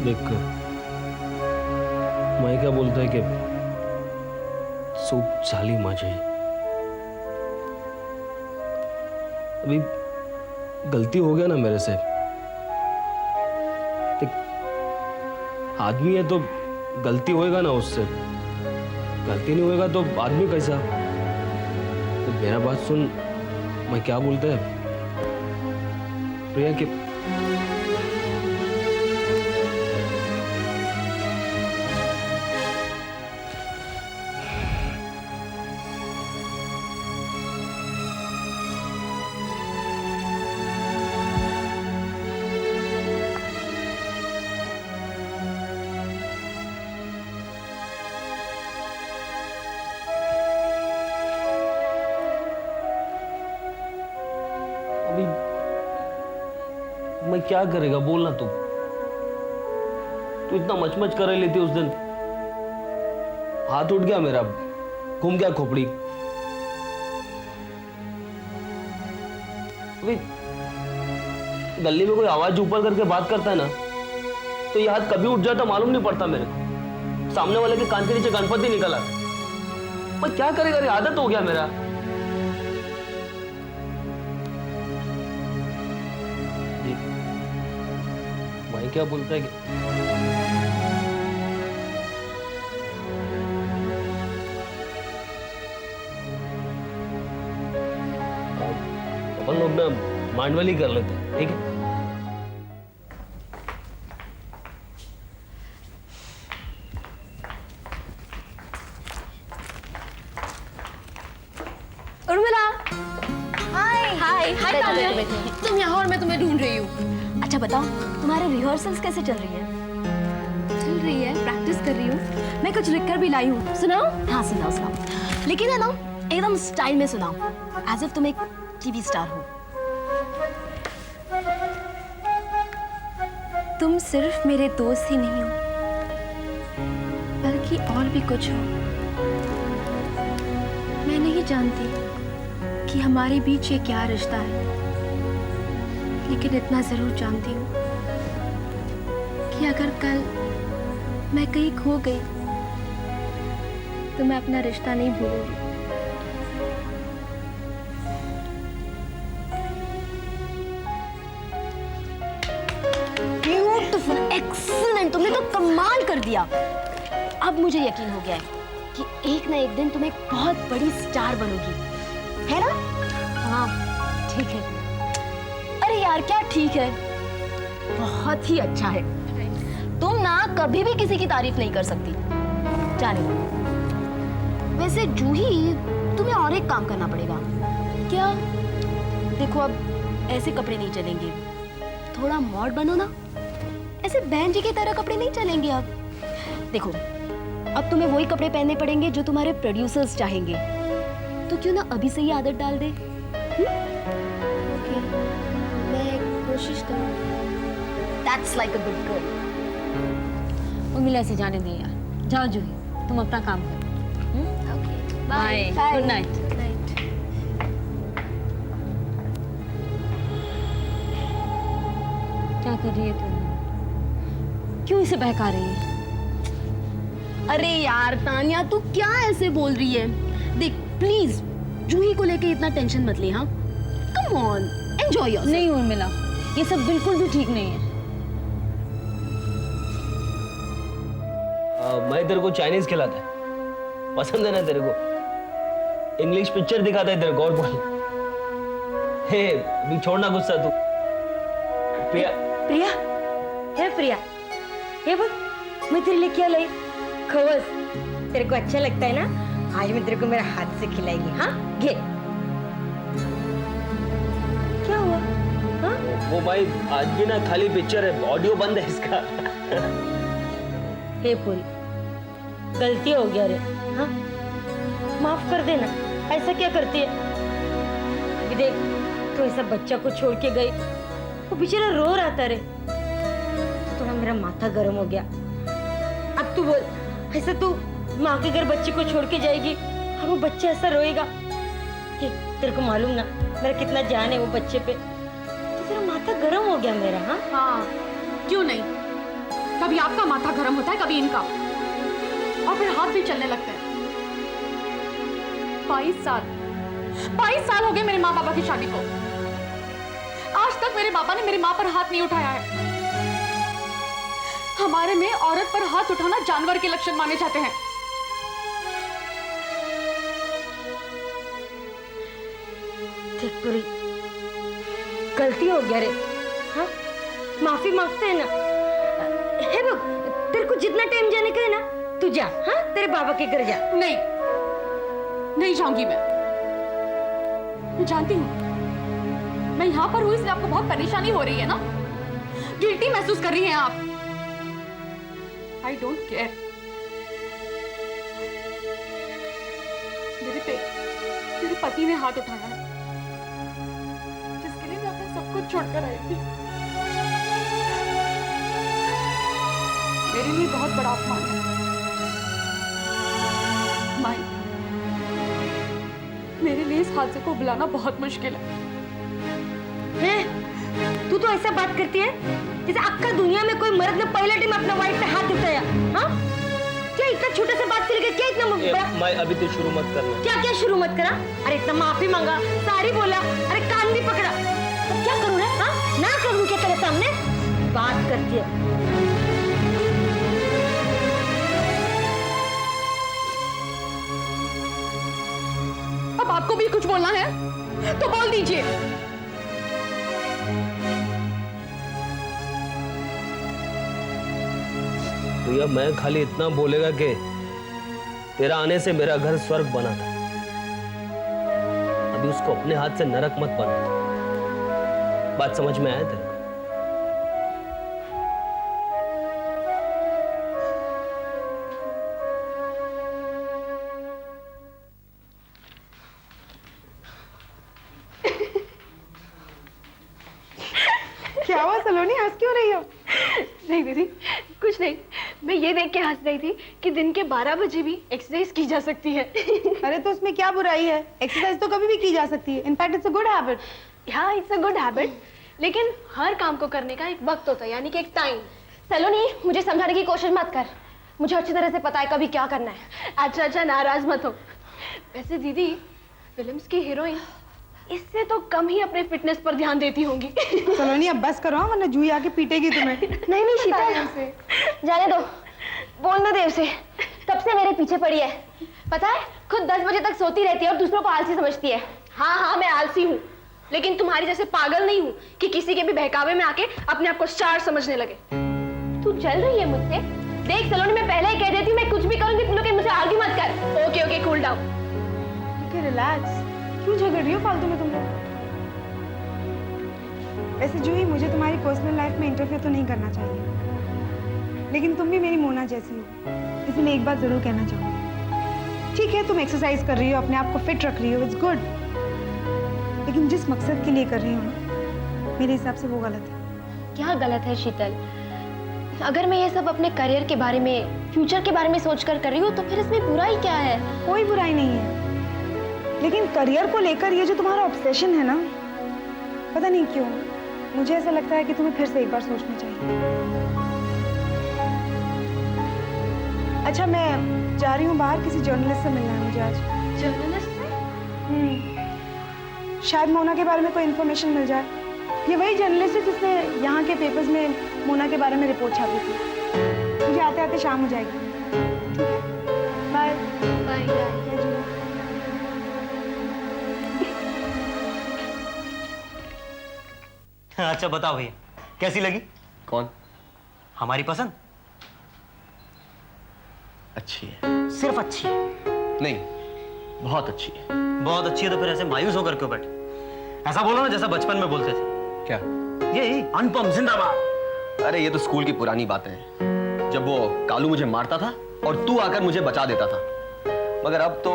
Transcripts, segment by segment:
देख मैं क्या बोलता है कि सूप झाली माझी अभी गलती हो गया ना मेरे से। देख आदमी है तो गलती होएगा ना, उससे गलती नहीं होएगा तो आदमी कैसा। तो मेरा बात सुन, मैं क्या बोलता है प्रिया कि अभी मैं क्या करेगा बोलना। तू इतना मचमच कर रही थी उस दिन, हाथ उठ गया मेरा, घूम गया खोपड़ी। अभी गली में कोई आवाज ऊपर करके बात करता है ना, तो ये हाथ कभी उठ जाता मालूम नहीं पड़ता मेरे को। सामने वाले के कान के नीचे गणपति निकल आता। मैं क्या करेगा, ये आदत हो गया मेरा। भाई क्या बोलता है कि अपन लोग ना मांडवाली कर लेते हैं, ठीक है? उर्मिला, हाय हाय हाय तान्या, तुम यहाँ और मैं तुम्हें ढूंढ रही हूँ। अच्छा बताओ, तुम्हारे रिहर्सल्स कैसे चल रही है? चल रही है, प्रैक्टिस कर रही हूँ। मैं कुछ लिख कर भी लाई हूँ, सुनाओ? हाँ सुनाओ सुनाओ, लेकिन है ना एकदम स्टाइल में सुनाओ, एज इफ तुम एक टीवी स्टार हो। तुम सिर्फ मेरे दोस्त ही नहीं हो, बल्कि और भी कुछ हो। मैं नहीं जानती कि हमारे बीच ये क्या रिश्ता है, लेकिन इतना जरूर जानती हूँ कि अगर कल मैं कहीं खो गई तो मैं अपना रिश्ता नहीं भूलूंगी। ब्यूटीफुल, एक्सीलेंट, तुमने तो कमाल कर दिया। अब मुझे यकीन हो गया है कि एक ना एक दिन तुम एक बहुत बड़ी स्टार बनोगी, है ना? हाँ ठीक है। अरे यार क्या ठीक है, बहुत ही अच्छा है। तुम ना कभी भी किसी की तारीफ नहीं कर सकती, जाने दो। वैसे जूही, तुम्हें और एक काम करना पड़ेगा। क्या? देखो अब ऐसे कपड़े नहीं चलेंगे, थोड़ा मॉड बनो ना। ऐसे बहन जी की तरह कपड़े नहीं चलेंगे अब। देखो अब तुम्हें वही कपड़े पहनने पड़ेंगे जो तुम्हारे प्रोड्यूसर्स चाहेंगे, तो क्यों ना अभी से ही आदत डाल दे। ओके, मैं कोशिश करूँगी। That's like a good girl. Urmila से जाने दे यार, जाओ जूही, तुम अपना काम करो। Okay. Bye, good night. क्या कर रही है तुम? क्यों इसे बहका रही है? अरे यार तान्या, तू क्या ऐसे बोल रही है? देख प्लीज, जूही को लेके इतना टेंशन मत ले। हाँ कम ऑन, एंजॉय योरसेल्फ। नहीं उर्मिला, ये सब बिल्कुल भी ठीक नहीं है। मैं तेरे को चाइनीज खिलाता है, पसंद है ना तेरे को? इंग्लिश पिक्चर दिखाता है तेरे को, और बोल। हे अभी छोड़ना गुस्सा तू। प्रिया, प्रिया, हे प्रिया, ये बोल, मैं तेरे लिए क्या लाई? खवस, तेरे को अच्छा लगता है ना? आज मैं तेरे को मेरे हाथ से खिलाएगी। हाँ घे। क्या हुआ? हाँ? वो भाई आज भी ना खाली पिक्चर है, ऑडियो बंद है इसका। हे पूरी, गलती हो गया रे। हाँ माफ कर देना, ऐसा क्या करती है? अभी देख, तू ऐसा बच्चा को छोड़ के गई, वो बेचारा रो रहा था रे, तो थोड़ा मेरा माथा गर्म हो गया। अब तू बोल, ऐसा तू माँ के घर बच्चे को छोड़ के जाएगी और वो बच्चा ऐसा रोएगा? हे, तेरे को मालूम ना मेरा कितना जान है वो बच्चे पे, तो तेरा माथा गर्म हो गया मेरा। हाँ हाँ क्यों नहीं, कभी आपका माथा गर्म होता है, कभी इनका, और फिर हाथ भी चलने लगते हैं। 22 साल हो गए मेरे माँ बाबा की शादी को। आज तक मेरे पापा ने मेरी माँ पर हाथ नहीं उठाया है। हमारे में औरत पर हाथ उठाना जानवर के लक्षण माने जाते हैं। देख पूरी, गलती हो गया रे। हाँ, माफी मांगते हैं ना। हे बघ, तेरे को जितना टाइम जाने का है ना, तू जा। हाँ, तेरे बाबा के घर जा। नहीं, नहीं जाऊंगी मैं जानती हूँ मैं यहां पर हूं इसलिए आपको बहुत परेशानी हो रही है ना, गिल्टी महसूस कर रही हैं आप। I don't care. मेरे पति ने हाथ उठाया है, जिसके लिए मैं अपना सब कुछ छोड़कर आई थी। मेरे लिए बहुत बड़ा अपमान है। माई, मेरे लिए इस हादसे को बुलाना बहुत मुश्किल है। तू तो ऐसा बात करती है जैसे अक्का दुनिया में कोई मर्द ने पहले टाइम अपना वाइफ पे हाथ उठाया। हाँ, क्या इतना छोटा सा बात से लेकर क्या इतना बड़ा? मैं अभी तो शुरू मत करना। क्या क्या शुरू मत करा? अरे इतना माफी मांगा, सारी बोला, अरे कान भी पकड़ा, तो क्या करूँ ना? हाँ, ना करूँ क्या तेरे सामने? बात करती है। अब आपको भी कुछ बोलना है तो बोल दीजिए। भैया मैं खाली इतना बोलेगा कि तेरा आने से मेरा घर स्वर्ग बना था, अभी उसको अपने हाथ से नरक मत बना। बात समझ में आया तेरे को? क्या हुआ सलोनी, हंस क्यों रही हो? नहीं दीदी, कुछ नहीं। मैं ये देख के हंस रही थी कि दिन के 12 बजे भी एक्सरसाइज की जा सकती है। अरे तो उसमें क्या बुराई है? एक्सरसाइज तो कभी भी की जा सकती है। In fact it's a good habit. हाँ, इट्स अ गुड हैबिट, लेकिन हर काम को करने का एक वक्त होता है, यानी कि एक टाइम। सलोनी, मुझे समझाने की कोशिश मत कर, मुझे अच्छी तरह से पता है कभी क्या करना है। अच्छा, नाराज मत हो। वैसे दीदी, फिल्म्स की हीरोइन इससे तो कम ही अपने फिटनेस पर ध्यान देती होंगी। सलोनी अब बस करो, वरना जूही आके पीटेगी तुम्हें। नहीं शीतल, जाने दो, बोलने दे उसे। कब से मेरे पीछे पड़ी है, पता है? खुद 10 बजे तक सोती रहती है और दूसरों को आलसी समझती है। हाँ, मैं आलसी हूँ, लेकिन तुम्हारी जैसे पागल नहीं हूँ कि किसी के भी बहकावे में आके अपने आप को स्टार समझने लगे। तू चल रही है मुझसे? देख सलोनी, मैं पहले ही कह देती हूँ, मैं कुछ भी करूंगी, तुम लोग मुझसे आर्ग्यू मत कर। Okay, cool down. ठीक है, रिलैक्स। क्यों झगड़ रही हो फालतू में तुम लोग? वैसे जूही, मुझे तुम्हारी पर्सनल लाइफ में इंटरफेयर तो नहीं करना चाहिए, लेकिन तुम भी मेरी मोना जैसी हो, इसलिए मैं एक बात जरूर कहना चाहूँगी। ठीक है, तुम एक्सरसाइज कर रही हो, अपने आप को फिट रख रही हो, इट्स गुड, लेकिन जिस मकसद के लिए कर रही हो ना, मेरे हिसाब से वो गलत है। क्या गलत है शीतल? अगर मैं ये सब अपने करियर के बारे में, फ्यूचर के बारे में सोचकर कर रही हूँ, तो फिर इसमें बुराई क्या है? कोई बुराई नहीं है, लेकिन करियर को लेकर ये जो तुम्हारा ऑब्सेशन है ना, पता नहीं क्यों मुझे ऐसा लगता है कि तुम्हें फिर से एक बार सोचना चाहिए। अच्छा, मैं जा रही हूँ बाहर, किसी जर्नलिस्ट से मिलना है मुझे आज। जर्नलिस्ट से? शायद मोना के बारे में कोई इन्फॉर्मेशन मिल जाए। ये वही जर्नलिस्ट है जिसने यहाँ के पेपर्स में मोना के बारे में रिपोर्ट छापी थी। मुझे आते आते शाम हो जाएगी। ठीक है, बाय बाय। अच्छा बताओ भैया, कैसी लगी? कौन? हमारी पसंद? अच्छी है। सिर्फ अच्छी है? नहीं, बहुत अच्छी है। बहुत अच्छी है तो फिर ऐसे मायूस होकर क्यों बैठे? ऐसा बोलो ना जैसा बचपन में बोलते थे। क्या? ये अनुपम जिंदाबाद। अरे ये तो स्कूल की पुरानी बातें हैं, जब वो कालू मुझे मारता था और तू आकर मुझे बचा देता था। मगर अब तो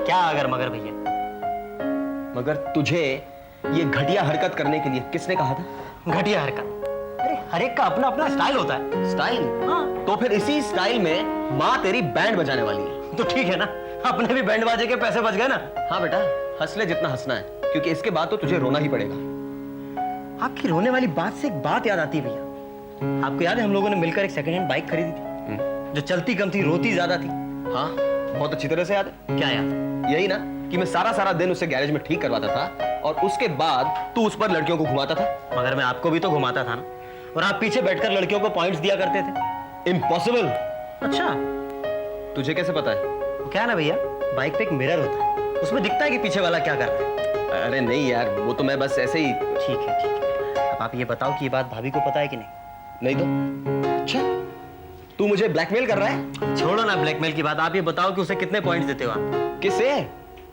क्या अगर मगर भैया? मगर तुझे ये घटिया हरकत करने के लिए किसने कहा था? घटिया हरकत? अरे हर एक का अपना अपना स्टाइल होता है। स्टाइल? हाँ। तो फिर इसी स्टाइल में माँ तेरी बैंड बजाने वाली है। तो ठीक है ना, अपने भी बैंड बाजे के पैसे बच गए ना। हाँ बेटा, हंस ले जितना हंसना है, क्योंकि इसके बाद तो तुझे रोना ही पड़ेगा। आपकी रोने वाली बात से एक बात याद आती है भैया। आपको याद है हम लोगों ने मिलकर एक सेकंड हैंड बाइक खरीदी थी जो चलती कम थी, रोती ज्यादा थी। हाँ, बहुत अच्छी तरह से याद है। क्या याद? यही ना कि मैं सारा सारा दिन उसे गैरेज में ठीक करवाता था और उसके बाद तू उस पर लड़कियों को घुमाता था। मगर मैं आपको भी तो घुमाता था ना, और आप पीछे बैठकर लड़कियों को पॉइंट्स दिया करते थे। इम्पॉसिबल। अच्छा, तुझे कैसे पता है? तो क्या है ना भैया, बाइक पे एक मिरर होता है, उसमें दिखता है कि पीछे वाला क्या कर रहा है। अरे नहीं यार, वो तो मैं बस ऐसे ही। ठीक है ठीक है, अब आप ये बताओ कि ये बात भाभी को पता है कि नहीं? नहीं तो अच्छा, तू मुझे ब्लैकमेल कर रहा है? छोड़ो ना ब्लैकमेल की बात, आप ये बताओ कि उसे कितने पॉइंट्स देते हो आप? किसे?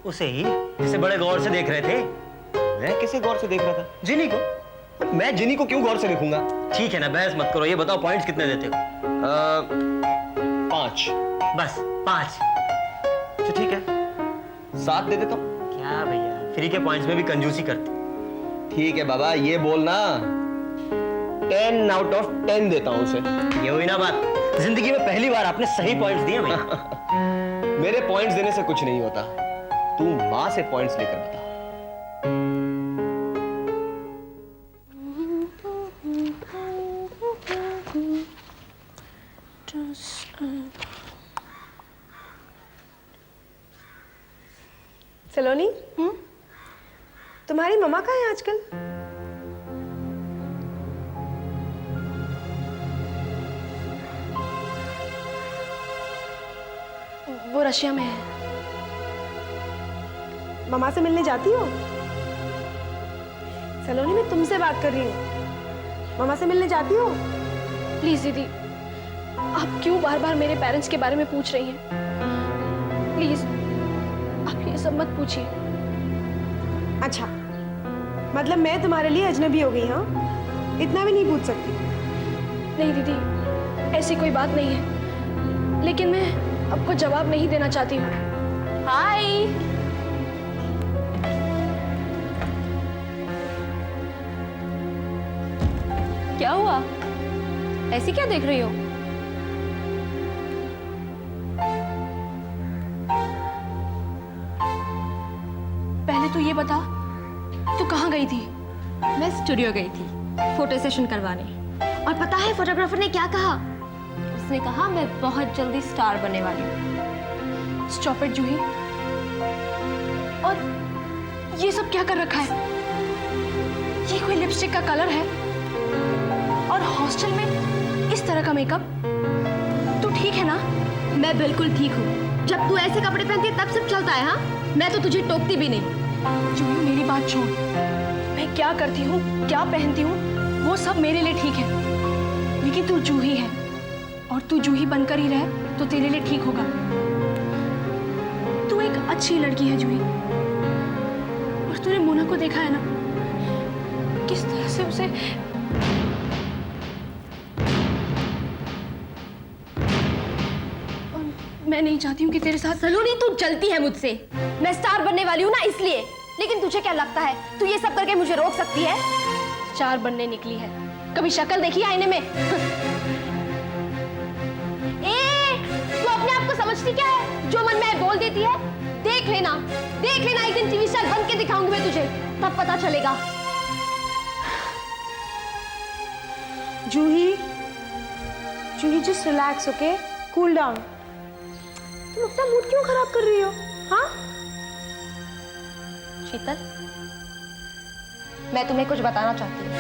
उसे ही, जिसे बड़े गौर से देख रहे थे। मैं किसे गौर से देख रहा था? जिनी को। मैं जिनी को क्यों गौर से देखूंगा? ठीक है ना, बहस मत करो, ये बताओ पॉइंट्स कितने देते हो? 5। बस 5? अच्छा ठीक है, 7 दे देता हूँ। क्या भैया, फ्री के पॉइंट्स में भी कंजूसी करते। ठीक है बाबा, ये बोलना 10 आउट ऑफ 10 देता हूँ उसे। ये हुई ना बात, जिंदगी में पहली बार आपने सही पॉइंट्स दिए भैया। मेरे पॉइंट्स देने से कुछ नहीं होता, तू माँ से पॉइंट्स लेकर बता। सलोनी, तुम्हारी मम्मा कहाँ है आजकल? वो रशिया में है। मम्मा से मिलने जाती हो? सलोनी, मैं तुमसे बात कर रही हूँ। मम्मा से मिलने जाती हो? प्लीज दीदी, आप क्यों बार बार मेरे पेरेंट्स के बारे में पूछ रही हैं? प्लीज आप ये सब मत पूछिए। अच्छा, मतलब मैं तुम्हारे लिए अजनबी हो गई? हाँ, इतना भी नहीं पूछ सकती? नहीं दीदी, ऐसी कोई बात नहीं है, लेकिन मैं आपको जवाब नहीं देना चाहती हूँ। हाय। क्या हुआ? ऐसी क्या देख रही हो? पहले तो ये बता, तू कहाँ गई थी? मैं स्टूडियो गई थी फोटो सेशन करवाने, और पता है फोटोग्राफर ने क्या कहा? उसने कहा मैं बहुत जल्दी स्टार बनने वाली हूँ। स्टॉप इट जूही। और ये सब क्या कर रखा है? ये कोई लिपस्टिक का कलर है? और हॉस्टल में इस तरह का मेकअप? तू ठीक है ना? मैं बिल्कुल ठीक हूँ। जब तू ऐसे कपड़े पहनती है तब सब चलता है। हाँ, मैं तो तुझे टोकती भी नहीं। जूही, मेरी बात छोड़। मैं क्या करती हूँ, क्या पहनती हूँ, वो सब मेरे लिए ठीक है, लेकिन तू जूही है और तू जूही बनकर ही रहे तो तेरे लिए ठीक होगा। तू एक अच्छी लड़की है जूही, और तूने मोना को देखा है ना, किस तरह से उसे मैं नहीं चाहती हूँ कि तेरे साथ। सलोनी, तू जलती है मुझसे। मैं स्टार बनने वाली हूँ ना, इसलिए। लेकिन तुझे क्या लगता है तू ये सब करके मुझे रोक सकती है? स्टार बनने निकली है, कभी शक्ल देखी है आईने में? ए, तू अपने आप को समझती क्या है? जो मन में है बोल देती है। देख लेना एक दिन टीवी स्टार बन के दिखाऊंगी मैं तुझे, तब पता चलेगा। Juhi, Juhi just relax, okay? Cool down. तुम अपना मूड क्यों खराब कर रही हो? हाँ, शीतल, मैं तुम्हें कुछ बताना चाहती हूँ।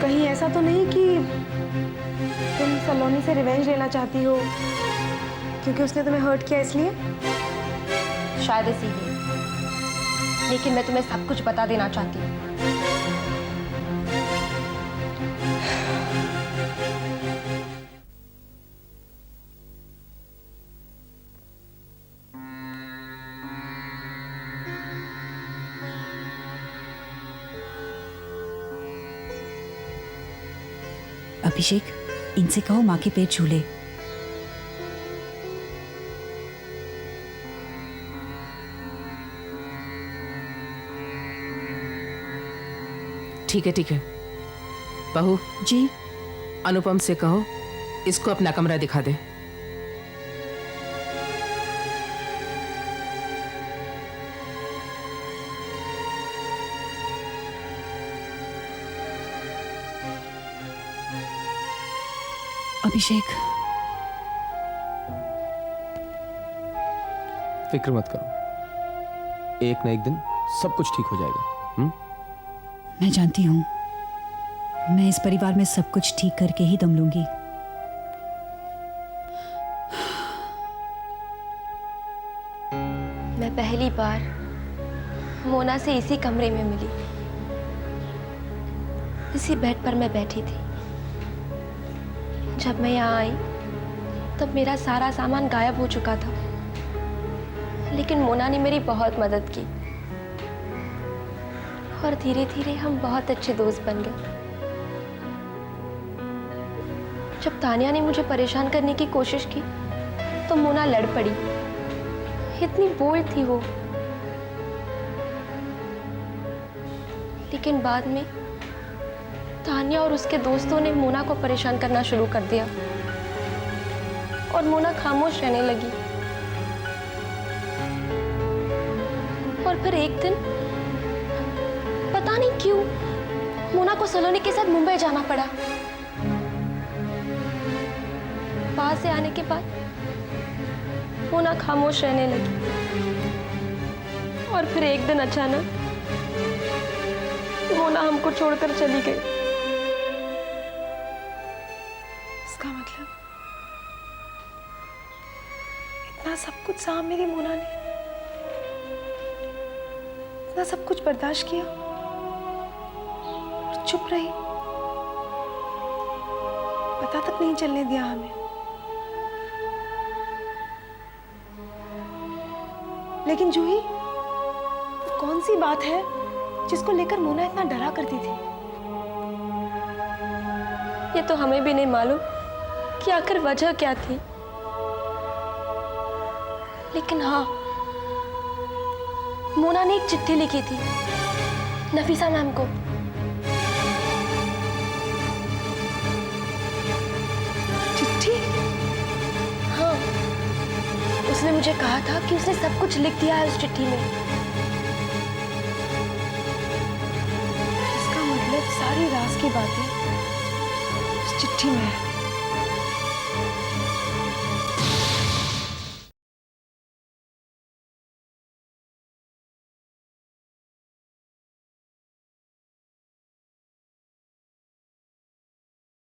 कहीं ऐसा तो नहीं कि तुम सलोनी से रिवेंज लेना चाहती हो क्योंकि उसने तुम्हें हर्ट किया इसलिए? शायद इसीलिए, लेकिन मैं तुम्हें सब कुछ बता देना चाहती हूँ। अभिषेक, इनसे कहो माँ के पेट झूले। ठीक है बहू जी। अनुपम से कहो इसको अपना कमरा दिखा दे। अभिषेक, फिक्र मत करो, एक न एक दिन सब कुछ ठीक हो जाएगा। मैं जानती हूँ मैं इस परिवार में सब कुछ ठीक करके ही दम लूंगी। मैं पहली बार मोना से इसी कमरे में मिली। इसी बेड पर मैं बैठी थी। जब मैं यहाँ आई तब मेरा सारा सामान गायब हो चुका था, लेकिन मोना ने मेरी बहुत मदद की और धीरे धीरे हम बहुत अच्छे दोस्त बन गए। जब तानिया ने मुझे परेशान करने की कोशिश की तो मोना लड़ पड़ी। इतनी बोल्ड थी वो। लेकिन बाद में तानिया और उसके दोस्तों ने मोना को परेशान करना शुरू कर दिया और मोना खामोश रहने लगी। और फिर एक दिन पता नहीं क्यों मोना को सलोनी के साथ मुंबई जाना पड़ा। वहां से आने के बाद मोना खामोश रहने लगी और फिर एक दिन अचानक मोना हमको छोड़कर चली गई। इसका मतलब इतना सब कुछ सहा मेरी मोना ने, इतना सब कुछ बर्दाश्त किया और चुप रही, पता तक नहीं चलने दिया हमें। लेकिन जूही, वो कौन सी बात है जिसको लेकर मोना इतना डरा करती थी? ये तो हमें भी नहीं मालूम कि आखिर वजह क्या थी। लेकिन हाँ, मोना ने एक चिट्ठी लिखी थी नफीसा मैम को। चिट्ठी? हाँ, उसने मुझे कहा था कि उसने सब कुछ लिख दिया है उस चिट्ठी में। इसका मतलब सारी राज की बातें उस चिट्ठी में है।